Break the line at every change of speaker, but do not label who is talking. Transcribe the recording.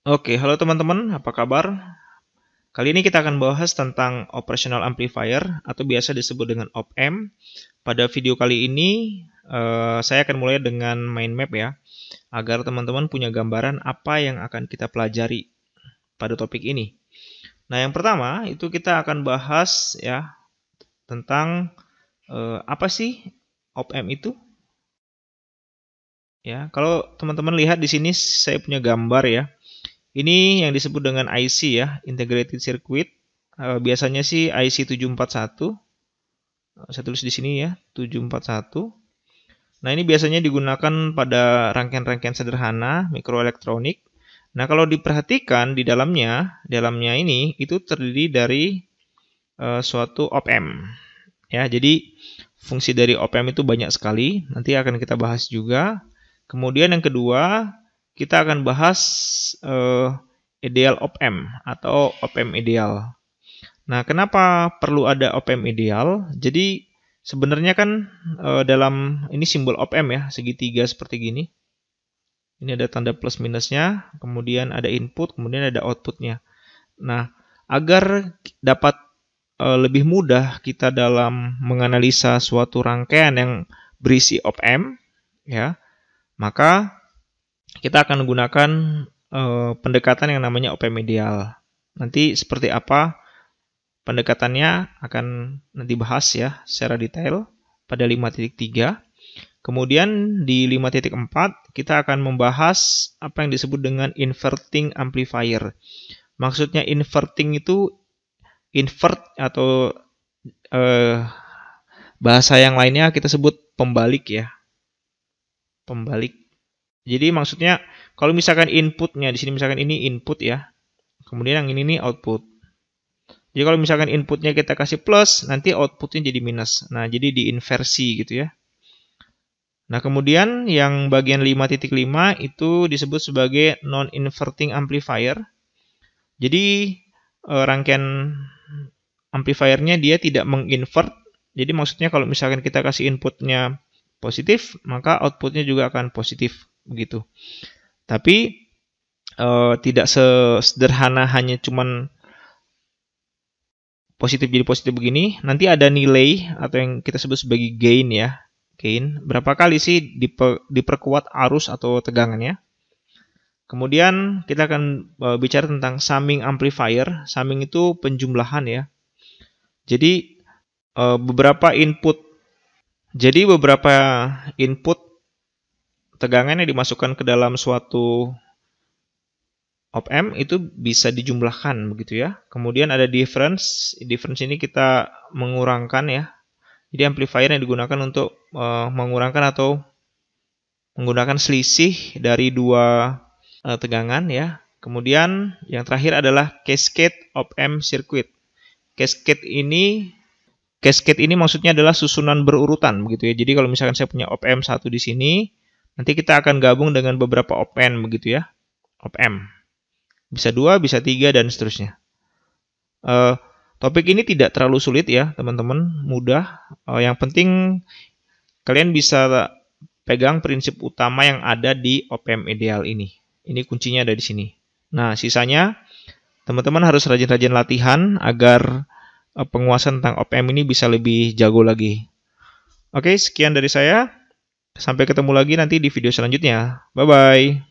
Oke, halo teman-teman, apa kabar? Kali ini kita akan bahas tentang operational amplifier atau biasa disebut dengan op-amp. Pada video kali ini, saya akan mulai dengan mind map ya, agar teman-teman punya gambaran apa yang akan kita pelajari pada topik ini. Nah, yang pertama itu kita akan bahas ya tentang apa sih op-amp itu? Ya, kalau teman-teman lihat di sini saya punya gambar ya. Ini yang disebut dengan IC ya, Integrated Circuit. Biasanya sih IC 741. Saya tulis di sini ya, 741. Nah, ini biasanya digunakan pada rangkaian-rangkaian sederhana mikroelektronik. Nah, kalau diperhatikan di dalamnya ini itu terdiri dari suatu op-amp. Ya, jadi fungsi dari op-amp itu banyak sekali. Nanti akan kita bahas juga. Kemudian yang kedua, kita akan bahas ideal op-amp atau op-amp ideal. Nah, kenapa perlu ada op-amp ideal? Jadi sebenarnya kan dalam ini simbol op-amp ya, segitiga seperti gini. Ini ada tanda plus minusnya, kemudian ada input, kemudian ada outputnya. Nah, agar dapat lebih mudah kita dalam menganalisa suatu rangkaian yang berisi op-amp, ya, maka kita akan menggunakan pendekatan yang namanya op-amp ideal. Nanti seperti apa pendekatannya akan nanti bahas ya secara detail pada 5.3. Kemudian di 5.4 kita akan membahas apa yang disebut dengan inverting amplifier. Maksudnya inverting itu invert atau bahasa yang lainnya kita sebut pembalik ya. Pembalik. Jadi maksudnya kalau misalkan inputnya di sini misalkan ini input ya. Kemudian yang ini output. Jadi kalau misalkan inputnya kita kasih plus, nanti outputnya jadi minus. Nah, jadi diinversi gitu ya. Nah, kemudian yang bagian 5.5 itu disebut sebagai non-inverting amplifier. Jadi rangkaian amplifiernya dia tidak menginvert. Jadi maksudnya kalau misalkan kita kasih inputnya positif, maka outputnya juga akan positif begitu. Tapi tidak sesederhana hanya cuman positif jadi positif begini. Nanti ada nilai atau yang kita sebut sebagai gain ya. Gain, berapa kali sih diperkuat arus atau tegangannya. Kemudian kita akan bicara tentang summing amplifier. Summing itu penjumlahan ya. Jadi beberapa input tegangan yang dimasukkan ke dalam suatu op-amp itu bisa dijumlahkan begitu ya. Kemudian ada difference. Difference ini kita mengurangkan ya. Jadi amplifier yang digunakan untuk mengurangkan atau menggunakan selisih dari dua tegangan ya. Kemudian yang terakhir adalah cascade op-amp circuit. Cascade ini maksudnya adalah susunan berurutan begitu ya. Jadi kalau misalkan saya punya op-amp satu di sini, nanti kita akan gabung dengan beberapa op-amp begitu ya. Op-amp. Bisa 2, bisa 3 dan seterusnya. Topik ini tidak terlalu sulit ya, teman-teman, mudah. Yang penting kalian bisa pegang prinsip utama yang ada di op-amp ideal ini. Ini kuncinya ada di sini. Nah, sisanya teman-teman harus rajin-rajin latihan agar penguasaan tentang op-amp ini bisa lebih jago lagi. Oke, sekian dari saya. Sampai ketemu lagi nanti di video selanjutnya. Bye-bye.